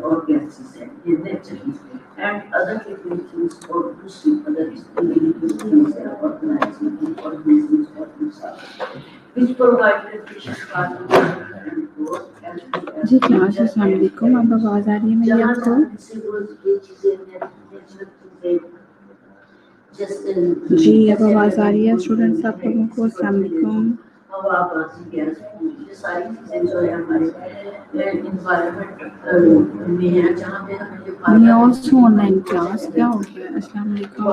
और gases हैं, ये naturally, and other living things or to see other living things and organisms or themselves, which provide nutrition and growth and जी class अस्सलाम वालेकुम। अब आवाज़ आ रही है मेरी आपको? जी अब आवाज़ आ रही है स्टूडेंट्स आप लोगों को? अस्सलाम वालेकुम। ये सारी चीजें जो है हमारे एनवायरनमेंट में है, जहाँ पे हमें मैं ऑल्सो ऑनलाइन क्लास क्या हो गया? अस्सलाम वालेकुम।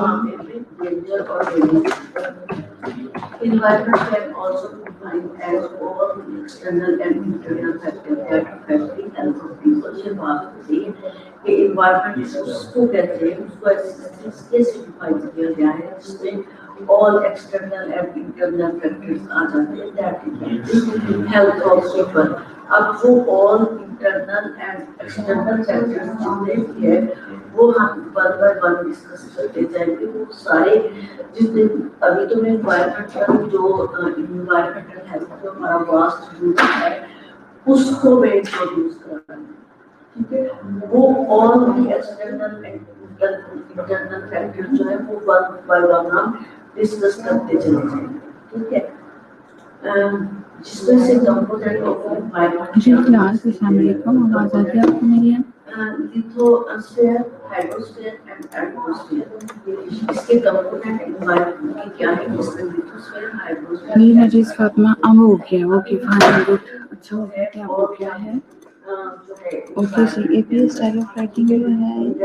Environment can also be defined as all external and internal factors that affect the health of people. ये बात होती है कि environment उसको कहते हैं, उसको कैसे डिफाइन किया गया है जिसमें all external and internal factors आ जाते हैं that affect the health of people. अब वो all internal and external factors जितने भी है वो हम one by one डिस्कस करते जाएंगे। वो सारे जितने अभी तो मैं environmental जो environmental health जो हमारा वास्ट ग्रुप है उसको मैं इंट्रोड्यूस कर रहा हूँ, ठीक है। वो all the external and internal factors जो है वो one by one हम डिस्कस करते चले जाएंगे, ठीक है। जिसमें से कंपोनेंट ऑफ एनवायरनमेंट जी क्लास अस्सलाम वालेकुम। आवाज़ आ रही है आपको मेरी? लिथोस्फीयर, हाइड्रोस्फीयर एंड एटमॉस्फेयर, इसके कंपोनेंट एनवायरनमेंट के क्या है? इसमें लिथोस्फीयर, हाइड्रोस्फीयर जी नजीज फातिमा अब हो गया। ओके फाइन गुड, अच्छा हो गया। क्या हो गया है? ओके जी एपीएस स्टाइल ऑफ राइटिंग जो है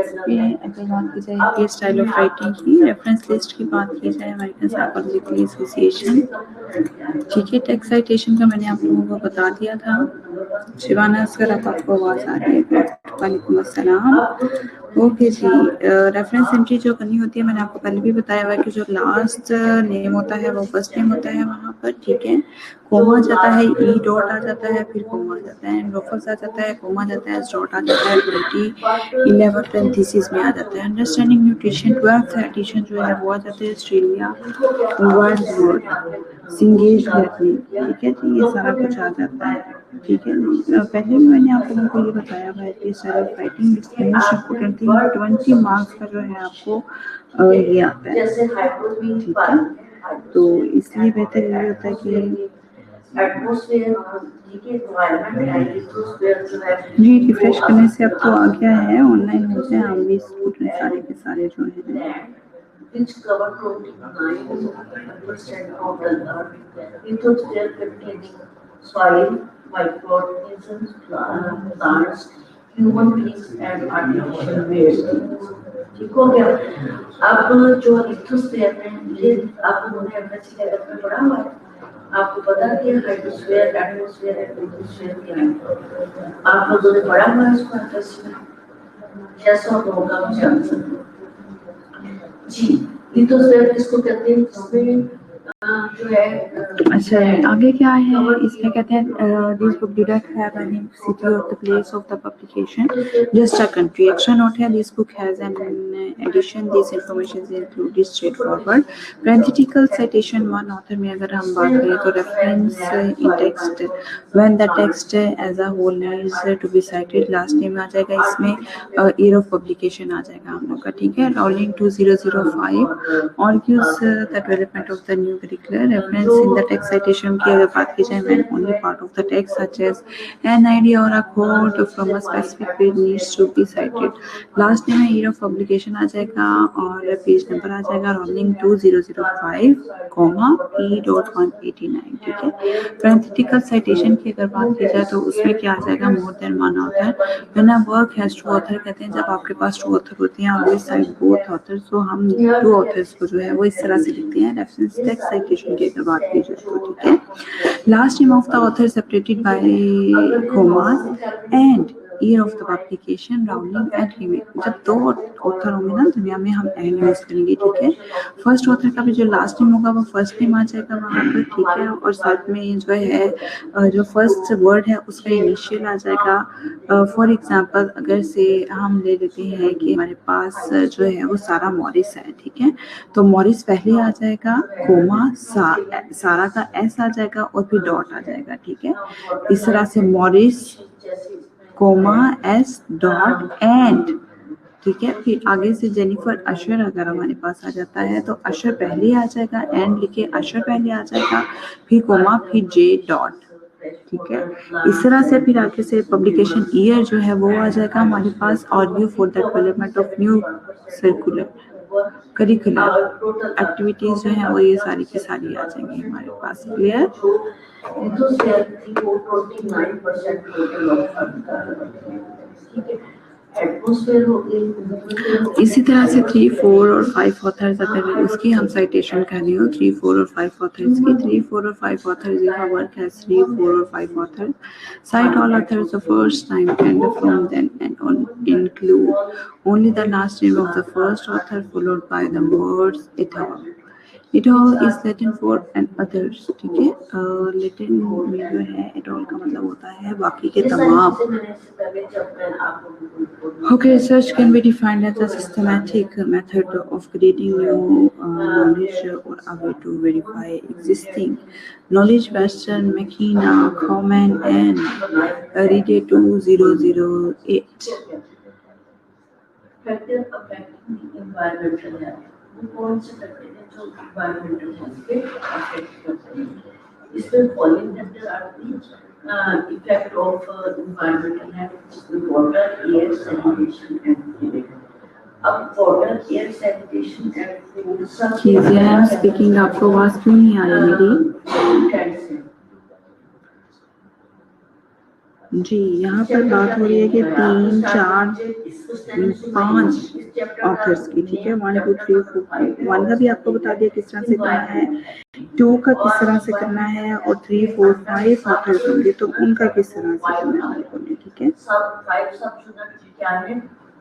इसमें अगर बात की जाए एपीएस स्टाइल ऑफ राइटिंग की रेफरेंस लिस्ट की बात की जाए अमेरिकन साइकोलॉजिकल एसोसिएशन, ठीक है। टेक्स्ट साइटेशन का मैंने आप लोगों को बता दिया था। शिवाना असगर अब आपको आवाज़ आ रही है? वालेकुम अस्सलाम। ओके जी रेफरेंस एंट्री जो करनी होती है मैंने आपको पहले भी बताया हुआ है कि जो लास्ट नेम होता है वो फर्स्ट नेम होता है वहाँ पर, ठीक है। कोमा आ जाता है, ई डॉट आ जाता है, फिर कोमा आ जाता है, एंडोफस आ जाता है, कोमा आ जाता है, डॉट आ जाता है, 2011 पेरेंथीसिस में आ जाता है। अंडरस्टैंडिंग न्यूट्रिशन 12th एडिशन जो है वो आ जाता है ऑस्ट्रेलिया वर्ल्ड वर्ड सिंगेज लर्निंग, ठीक है जी। ये सारा कुछ आ जाता है, ठीक है। पहले भी मैंने आप लोगों को ये बताया हुआ है कि style of writing most important thing 20 marks का जो है आपको ये आता है, ठीक है। तो इसलिए बेहतर ये होता है कि जी रिफ्रेश करने से अब तो आ गया है, ऑनलाइन हो गया। हम भी स्टूडेंट सारे के सारे जो हैं which cover 29% of the earth. Lithosphere containing soil, microorganisms, plants, human beings and artificial waste. ठीक हो गया। अब जो लिथोस्फीयर में ये आप लोगों ने एमएससी लेवल में पढ़ा हुआ है, आपको पता है कि हाइड्रोस्फीयर, एटमॉस्फेयर एंड लिथोस्फीयर क्या है? आप लोगों ने पढ़ा हुआ है इसको एमएससी में? कैसा होगा मुझे आंसर जी। लिथोस्फीयर किसको कहते हैं? जिसमें जो है अच्छा आगे क्या है इसमें कहते हैं this book didn't have an city of the place of the publication just a country. Extra note है this book has an edition this information is included straight forward. Parenthetical citation one author में अगर हम बात करें तो reference in text when the text as a whole is to be cited last name आ जाएगा, इसमें ईयर ऑफ पब्लिकेशन आ जाएगा हम लोग का, ठीक है। Rolling 2005 argues the development of the new curricular reference in the text citation की अगर बात की जाए when only part of the text such as an idea or a quote from a specific page needs to be cited। Last में year of publication आ जाएगा और page number आ जाएगा rolling 2005 E.189, ठीक है। पैरेंथेटिकल साइटेशन की अगर बात की जाए तो उसमें क्या आ जाएगा more than one author. When a work has two author कहते हैं जब आपके पास टू ऑथर होते हैं और दिस साइड बोथ ऑथर्स, तो हम टू ऑथर्स को जो है वो इस तरह से लिखते हैं रेफरेंस टेक्स्ट साइटेशन की अगर बात की जाए तो, ठीक है। Last name of the author separated by commas and year of the publication rounding and limit. जब दो ऑथर होंगे ना दुनिया में हम एंड यूज करेंगे, ठीक है। फर्स्ट ऑथर का भी जो लास्ट नेम होगा वो फर्स्ट नेम आ जाएगा वहाँ पर, ठीक है। और साथ में जो है जो फर्स्ट वर्ड है उसका इनिशियल आ जाएगा। फॉर एग्जांपल अगर से हम ले लेते हैं कि हमारे पास जो है वो सारा मॉरिस है, ठीक है। तो मॉरिस पहले आ जाएगा, कोमा सारा का एस आ जाएगा और फिर डॉट आ जाएगा, ठीक है। इस तरह से Morris comma s dot and, ठीक है। फिर आगे से जेनिफर अशर अगर हमारे पास आ जाता है तो अशर पहले आ जाएगा, एंड लिखे अशर पहले आ जाएगा, फिर कोमा, फिर जे डॉट, ठीक है। इस तरह से फिर आगे से पब्लिकेशन ईयर जो है वो आ जाएगा हमारे पास, audio for the development of new circular curricular activities जो है वो ये सारी की सारी आ जाएंगी हमारे पास। क्लियर? इसी तरह से 3, 4 और 5 ऑथर्स, अगर उसकी हम साइटेशन कर रहे हो 3, 4 और 5 ऑथर्स की, 3, 4 और 5 authors if our work has 3, 4 और 5 authors, cite all authors the first time and from then and on, include only the last name of the first author followed by the words et al. It all is Latin for and others, ठीक है। Latin में जो है it all का मतलब होता है बाकी के तमाम। Okay, research can be defined as a systematic method of creating new knowledge or a way to verify existing knowledge. Western, McKenna, Coleman, and Ride 2008. Factors affecting the environmental health. कौन से factor हैं जो environmental health पे affect करते हैं? इसमें following factors are the effect of environmental health, water, air, sanitation and food. अब water, air, sanitation and food सब चीजें हैं। स्पीकिंग आपको आवाज क्यों नहीं आ रही मेरी? जी, यहाँ पर बात हो रही है कि 3, 4, 5 ऑथर्स की, ठीक है। 1, 2, 3, 4, 5। 1 का भी आपको बता दिया किस तरह से करना है, 2 का किस तरह से करना है, और 3, 4, 5 ऑथर्स होंगे तो उनका किस तरह से करना है, ठीक है। सब 5 सब क्या है?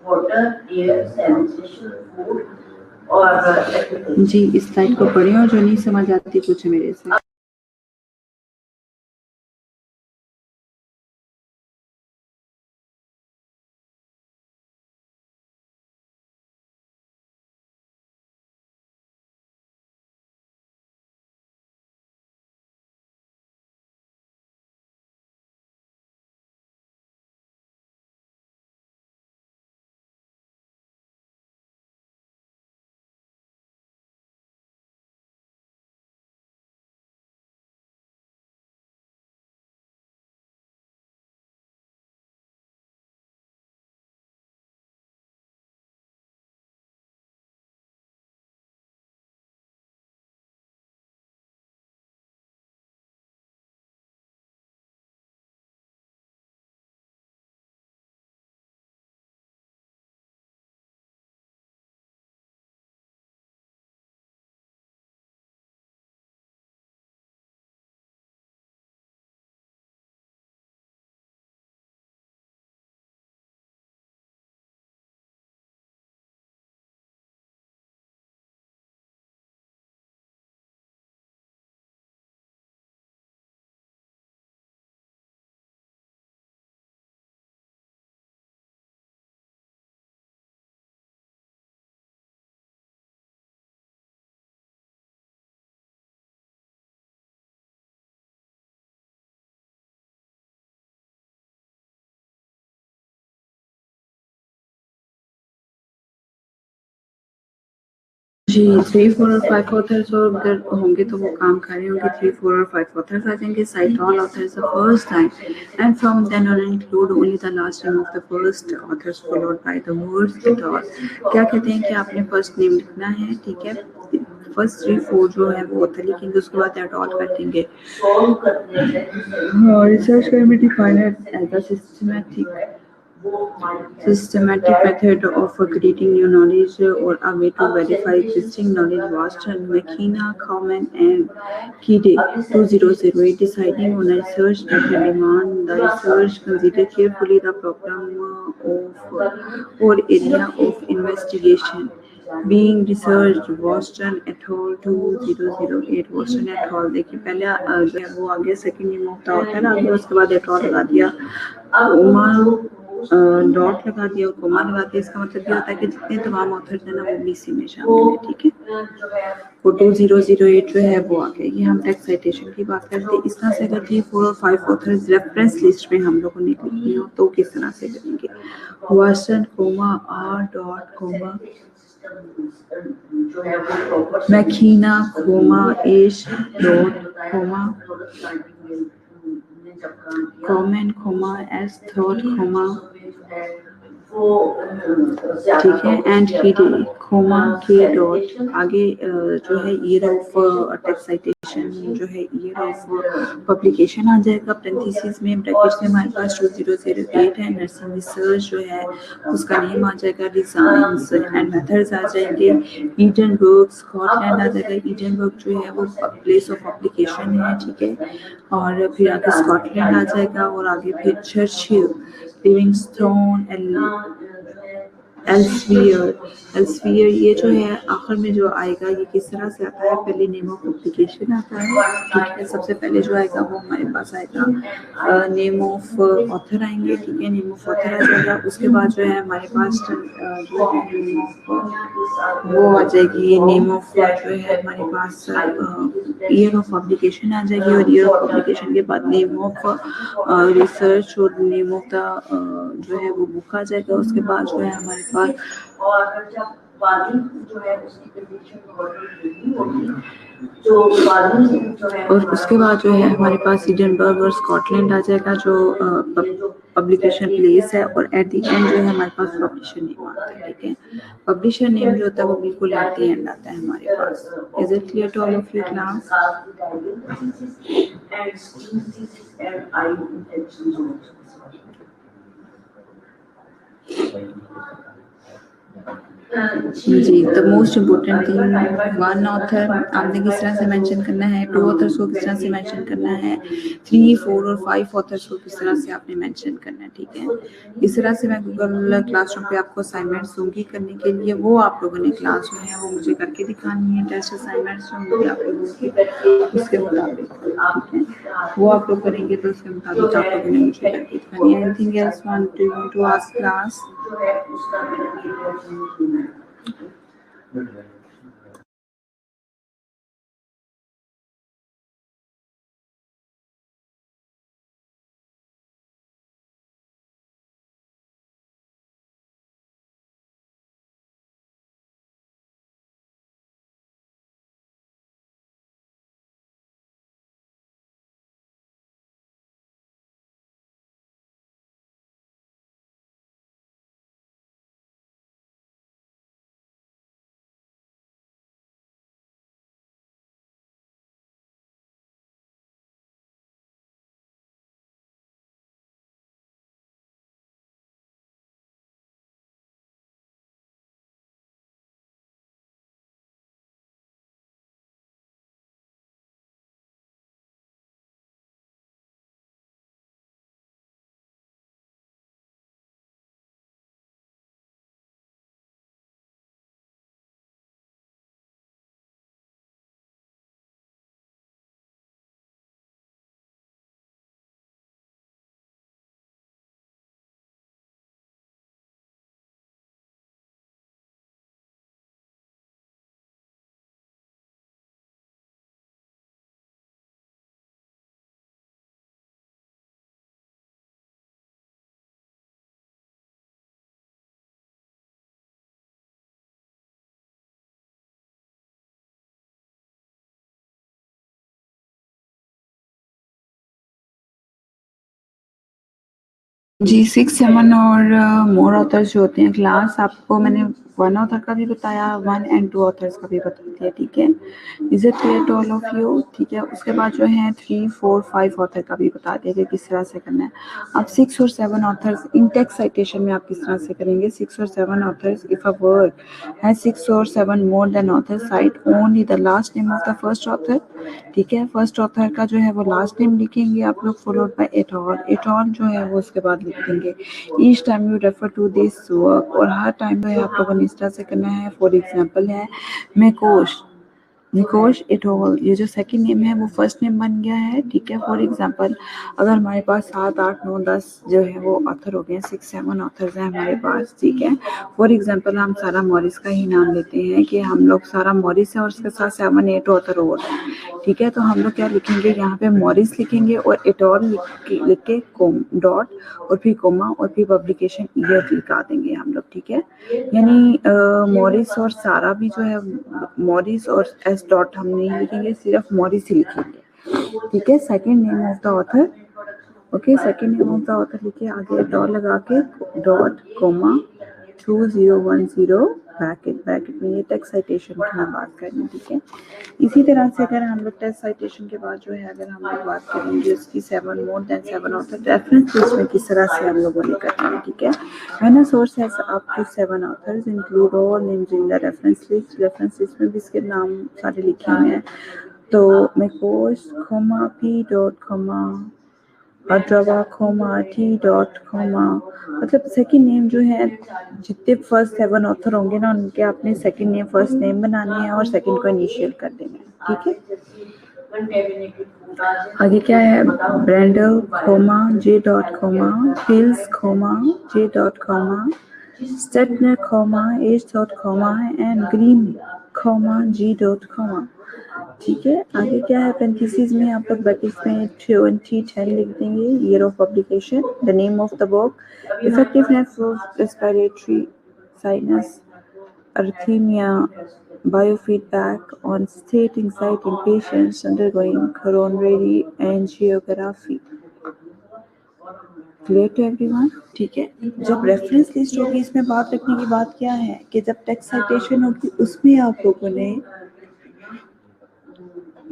वाटर, एयर, सैनिटेशन, फूड और जी, इस स्लाइड को पढ़ें और जो नहीं समझ आती पूछे मेरे से। जी, 3, 4 और 5 ऑथर्स और अगर होंगे तो वो काम कर रहे होंगे। 3, 4 और 5 ऑथर्स आ जाएंगे। Cite all authors the first time and from then on include only the last name of the first authors followed by the words et al. क्या कहते हैं कि आपने फर्स्ट नेम लिखना है, ठीक है। फर्स्ट 3, 4 जो है वो ऑथर लिखेंगे, उसके बाद एट ऑल कर देंगे। Research can be defined as a systematic method of creating new knowledge or a way to verify existing knowledge. Watson, McKenna, Coleman and Kide 2008 deciding on a research method demand. The research consider carefully the problem of or area of investigation being researched. Watson et al 2008। Watson et al देखिए पहले जो है वो आगे second name of the author आ गया, उसके बाद et al लगा दिया। डॉट लगा दिया और कोमा लगा दिया, इसका मतलब ये होता है कि जितने तमाम ऑथर्स हैं ना वो भी इसी में शामिल है, ठीक है। वो 2008 जो है वो आ गया। ये हम टेक्स्ट साइटेशन की बात करते हैं। इस तरह से अगर 3, 4 और 5 ऑथर्स रेफरेंस लिस्ट में हम लोगों ने लिखनी हो तो किस तरह से करेंगे? Watson comma R dot comma McKenna comma H dot comma comment comma S third comma, ठीक है, and he comma K dot आगे जो है ईयर ऑफ टेक्स्ट साइटेशन जो है ईयर ऑफ पब्लिकेशन आ जाएगा पैरेंथेसिस में, ब्रैकेट्स में हमारे पास 2008 है। नर्सिंग रिसर्च जो है उसका नेम आ जाएगा, डिजाइन्स एंड मेथड्स आ जाएंगे, एडिनबर्ग स्कॉटलैंड आ जाएगा। एडिनबर्ग जो है वो प्लेस ऑफ पब्लिकेशन है, ठीक है, और फिर आगे स्कॉटलैंड आ जाएगा और आगे फिर चर्चिल, लिविंगस्टोन, एल्सवियर ये जो है आखिर में जो आएगा ये किस तरह से आता है? पहले नेम ऑफ पब्लिकेशन आता है, ठीक है। सबसे पहले जो आएगा वो हमारे पास आएगा नेम ऑफ ऑथर आएंगे, ठीक है, नेम ऑफ ऑथर आ जाएगा। उसके बाद जो है हमारे पास जो है नेम ऑफ वो आ जाएगी, नेम ऑफ जो है हमारे पास ईयर ऑफ पब्लिकेशन आ जाएगी, और ईयर ऑफ पब्लिकेशन के बाद नेम ऑफ रिसर्च और नेम ऑफ द जो है वो बुक आ जाएगा। उसके बाद जो है हमारे पास और उसके बाद जो है हमारे पास एडिनबर्ग और स्कॉटलैंड आ जाएगा जो पब्लिकेशन प्लेस है, और एट द एंड जो है हमारे पास पब्लिशर नेम आता है, ठीक है। पब्लिशर नेम जो होता है वो बिल्कुल एट द एंड आता है हमारे पास। Is it clear to all of you class? जी, the most important thing, one author आपने किस तरह से मेंशन करना है, 2 ऑथर्स को किस तरह से मेंशन करना है, 3, 4 और 5 ऑथर्स को किस तरह से आपने मेंशन करना है, ठीक है। इस तरह से मैं गूगल क्लासरूम पे आपको असाइनमेंट्स दूंगी करने के लिए, वो आप लोगों ने क्लास में है वो मुझे करके दिखानी है। टेस्ट असाइनमेंट्स जो मुझे आप लोगों के उसके मुताबिक, ठीक है, वो आप लोग करेंगे तो उसके मुताबिक आप लोगों ने मुझे करके दिखानी है। Anything else want to ask class? जी 6, 7 और मोर ऑथर्स जो होते हैं क्लास, आपको मैंने 1 ऑथर का भी बताया, 1 and 2 ऑथर्स का भी बता दिया, ठीक है। Is it clear to all of you? ठीक है। उसके बाद जो है 3, 4, 5 ऑथर का भी बता दिया कि किस तरह से करना है। अब 6 और 7 ऑथर्स इन टेक्स्ट साइटेशन में आप किस तरह से करेंगे? 6 और 7 ऑथर्स, इफ अ वर्क है 6 और 7 more than author, site only the last name of the first author, ठीक है। फर्स्ट ऑथर का जो है वो लास्ट नेम लिखेंगे आप लोग, फॉलोड बाय एट ऑल जो है वो उसके बाद लिख देंगे। Each time you refer to this work, और हर टाइम जो है आप लोगों ने इस तरह से करना है। फॉर एग्जांपल है मैं कोश निकोश इटोल, ये जो सेकंड नेम है वो फर्स्ट नेम बन गया है, ठीक है। फॉर एग्जांपल अगर हमारे पास 7, 8, 9, 10 जो है वो ऑथर हो गए, 6, 7 ऑथर्स हैं हमारे पास, ठीक है। फॉर एग्जांपल हम सारा मॉरिस का ही नाम लेते हैं कि हम लोग सारा मॉरिस है और उसके साथ 7, 8 ऑथर और हैं, ठीक है। तो हम लोग क्या लिखेंगे यहाँ पे, मॉरिस लिखेंगे और इटोल लिख के डॉट और फिर कोमा और फिर पब्लिकेशन ईयर लिखा देंगे हम लोग, ठीक है। यानी मॉरिस और सारा भी जो है, मॉरिस और एस डॉट हम नहीं लिखेंगे, सिर्फ मॉरिस ही लिखेंगे, ठीक है। Second name of the author, okay, second name of the author लिखे, आगे डॉट लगा के डॉट कोमा 2010 ब्रैकेट में, ये टेक्स्ट साइटेशन की मैं बात कर रही हूँ, ठीक है। इसी तरह से अगर हम लोग टेक्स्ट साइटेशन के बाद जो है अगर हम लोग बात करेंगे उसकी 7 more than 7 author reference list में किस तरह से हम लोगों ने करना है, ठीक है। When a source has up to 7 authors include all names in the reference list में भी इसके नाम सारे लिखे हुए हैं। तो Makos comma P dot comma Adrava comma T dot comma, मतलब सेकंड नेम जो है जितने फर्स्ट 7 ऑथर होंगे ना उनके अपने सेकंड नेम फर्स्ट नेम बनाने हैं और सेकंड को इनिशियल कर देना है, ठीक है। आगे क्या है, Brendle comma J dot comma, Pills comma J dot comma, Stetner comma H dot comma and Green comma G dot comma, ठीक है। आगे क्या है, पेरेंथेसिस में आप लोग ब्रैकेट्स में 2010 लिख देंगे, year of publication, the name of the book, effectiveness of respiratory sinus, arrhythmia, biofeedback on state anxiety in patients undergoing coronary angiography. Clear to everyone? ठीक है। जब रेफरेंस लिस्ट होगी इसमें बात रखने की बात क्या है कि जब टेक्स्ट साइटेशन होगी उसमें आप लोगों ने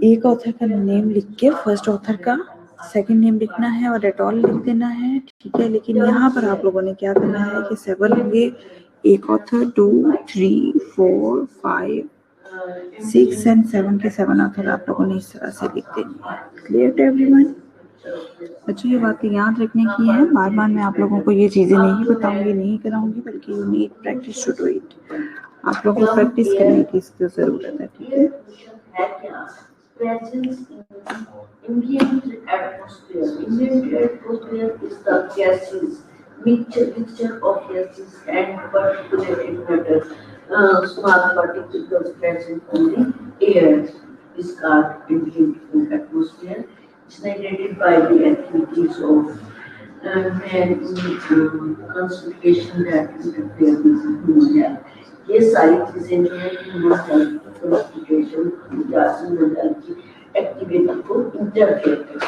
एक ऑथर का नेम लिख के फर्स्ट ऑथर का सेकंड नेम लिखना है और एट ऑल लिख देना है, ठीक है। लेकिन यहाँ पर आप लोगों ने क्या करना है कि 7 होंगे, एक ऑथर 2, 3, 4, 5, 6 एंड 7 के 7 ऑथर आप लोगों ने इस तरह से लिख देनी है। Clear to everyone? बच्चों ये बातें याद रखने की है, बार बार मैं आप लोगों को ये चीज़ें नहीं बताऊंगी, नहीं कराऊंगी, बल्कि you need practice to do it. आप लोगों को प्रैक्टिस करने की इसकी ज़रूरत है, ठीक है। Presence in ambient atmosphere. Ambient atmosphere is the gases, mixture of gases and particulated matter. Small particles present in the air is called ambient atmosphere. It's generated by the activities of man in concentration that interfere with human health. ये सारी चीजें जो है human health concentration या human health की activity को interfere करती है।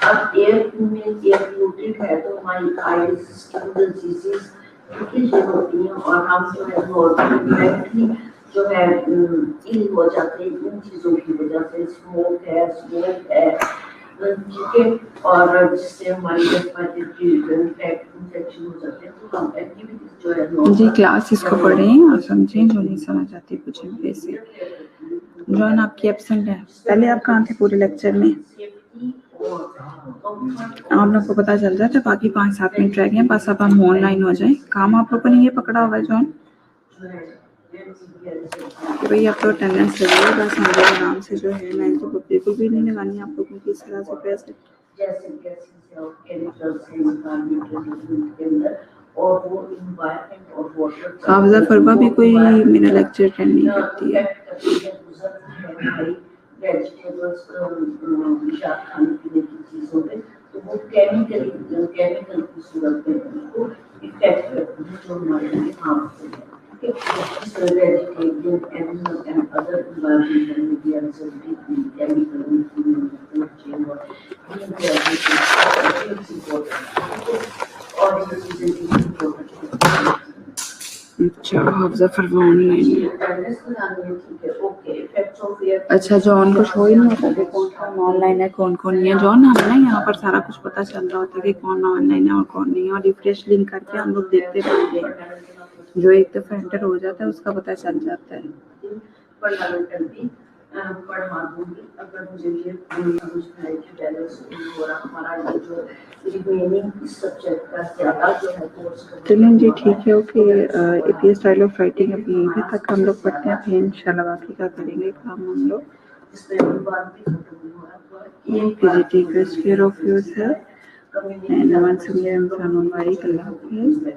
अब एयर में एयर पोल्यूटेड है तो हमारी आईज स्किन डिजीजेस इनकी होती हैं और हम जो है डायरेक्टली जो है इल हो जाते हैं इन चीज़ों की वजह से। स्मोक है ठीक है, और जिससे हमारी रेस्पिरेटरी इन्फेक्शन हो जाते हैं। तो हम एक्टिविटीज जो है जी क्लास इसको पढ़ें और समझें, जो नहीं समझ आती पूछें मेरे से। जॉन आपकी एब्सेंट है, पहले आप कहाँ थे पूरे लेक्चर में? आप लोग को पता चल रहा था, बाकी 5-7 मिनट रह गए, बस अब हम ऑनलाइन हो जाए। काम आप लोगों ने ये पकड़ा हुआ है जॉन कि भाई आप तो अटेंडेंस लगी, बस हम लोग आराम से जो है, मैं तो बिल्कुल भी नहीं लगानी आप लोगों की इस तरह से पैसे। हाफिजा फरबा भी कोई मेरा लेक्चर अटेंड नहीं करती है। वेजिटेबल्स खाने पीने की चीज़ों पे तो वो केमिकल की सूरत में उसको इफेक्ट करती है जो हमारे लिए हार्मफुल है। Vegetarian, animal and other environmental mediums of chemical food chain or अच्छा हाफिजा फरवा ऑनलाइन। अच्छा जॉन को शो ही नहीं होता कि कौन कौन ऑनलाइन है कौन कौन नहीं है। जॉन हमें ना यहाँ पर सारा कुछ पता चल रहा होता है कि कौन ऑनलाइन है और कौन नहीं है, और रिफ्रेश लिंक करके हम लोग देखते रहते हैं, जो एक दफा एंटर हो जाता है उसका पता चल जाता है। पढ़वा दूंगी अगर मुझे ये समझ में आए कि पहले से हो रहा हमारा ये जो रिमेनिंग इस सब्जेक्ट का ज़्यादा जो है कोर्स। चलें जी, ठीक है, okay. APS style of writing अभी यहीं तक हम लोग पढ़ते हैं, फिर इंशाल्लाह बाकी का करेंगे काम हम लोग। ओके जी, take best care of yourself and once again अल्लाह हाफिज़।